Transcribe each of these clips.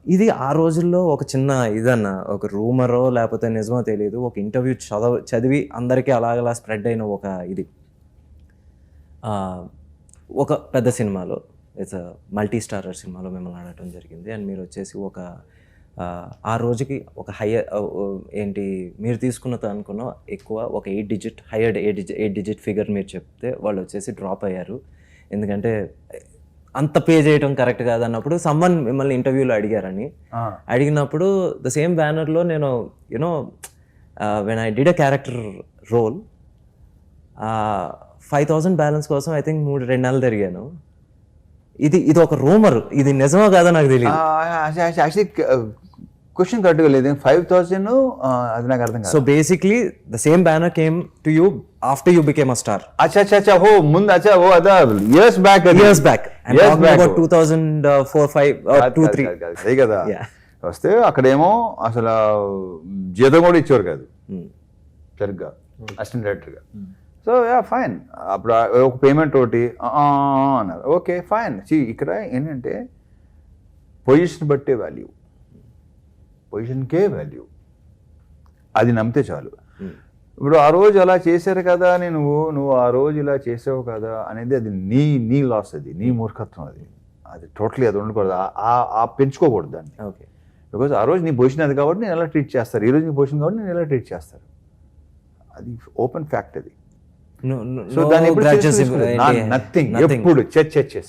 ఇది ఆ రోజుల్లో ఒక చిన్న ఇదన్న, ఒక రూమరో లేకపోతే నిజమో తెలియదు, ఒక ఇంటర్వ్యూ చదివి అందరికీ అలాగలా స్ప్రెడ్ అయిన ఒక ఇది. ఒక పెద్ద సినిమాలో, ఇట్స్ మల్టీ స్టారర్ సినిమాలో మిమ్మల్ని ఆడటం జరిగింది. అండ్ మీరు వచ్చేసి ఒక ఆ రోజుకి ఒక ఏంటి మీరు తీసుకున్నది అనుకున్న ఎక్కువ ఒక 8 డిజిట్ హైయర్డ్ 8 డిజిట్ ఫిగర్ మీరు చెప్తే వాళ్ళు వచ్చేసి డ్రాప్ అయ్యారు. ఎందుకంటే అంత పే చేయడం కరెక్ట్ కాదన్నప్పుడు సమ్మన్ మిమ్మల్ని ఇంటర్వ్యూలో అడిగినప్పుడు ద సేమ్ బ్యానర్లో నేను you know when I did a character role 5,000 balance కోసం ఐ థింక్ 2 నెలలు తిరిగాను. ఇది ఒక రూమర్, ఇది నిజమో కాదో నాకు తెలియదు. యాక్చువల్లీ క్వశ్చన్ కరెక్ట్గా లేదు. 5,000 అది నాకు అర్థం కాదు. So basically the same banner came to you after you became a star. అచ్చా ఓ ముందు ఓ అదా ఇయర్స్ బ్యాక్ 2004-5 2-3 అదే కదా. వస్తే అక్కడేమో అసలు జీతం కూడా ఇచ్చేవారు కాదు సరిగ్గా అసిస్టెంట్ డైరెక్టర్గా. So yeah fine. అప్పుడు ఒక పేమెంట్ ఒకటి అన్నారు. Okay fine. ఇక్కడ ఏంటంటే పొజిషన్ బట్టే వాల్యూ, పొజిషన్కే వాల్యూ, అది నమ్మితే చాలు. ఇప్పుడు ఆ రోజు అలా చేశారు కదా అని నువ్వు ఆ రోజు ఇలా చేసావు కదా అనేది అది నీ లాస్, అది నీ మూర్ఖత్వం, అది టోటలీ అది ఉండకూడదు. పెంచుకోకూడదు దాన్ని. ఓకే, బికాజ్ ఆ రోజు నీ పొజిషన్ అది కాబట్టి నేను ఎలా ట్రీట్ చేస్తారు, ఈ రోజు నీ పొజిషన్ కాబట్టి నేను ఎలా ట్రీట్ చేస్తారు, అది ఓపెన్ ఫ్యాక్ట్ అది. సో దాన్ని నథింగ్, ఎప్పుడు చే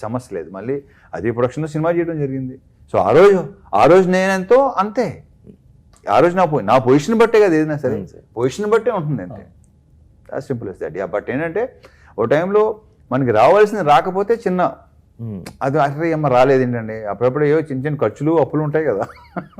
సమస్య లేదు. మళ్ళీ అది ప్రొడక్షన్లో సినిమా చేయడం జరిగింది. సో ఆ రోజు నేనెంతో అంతే. ఆ రోజు నా పొజిషన్ బట్టే కదా ఏదైనా సరే, పొజిషన్ బట్టే ఉంటుంది అంతే. Simple as that. బట్ ఏంటంటే ఓ టైంలో మనకి రావాల్సింది రాకపోతే చిన్న అది అసలు ఏమో రాలేదు ఏంటండి, అప్పుడప్పుడు ఏవో చిన్న చిన్న ఖర్చులు అప్పులు ఉంటాయి కదా.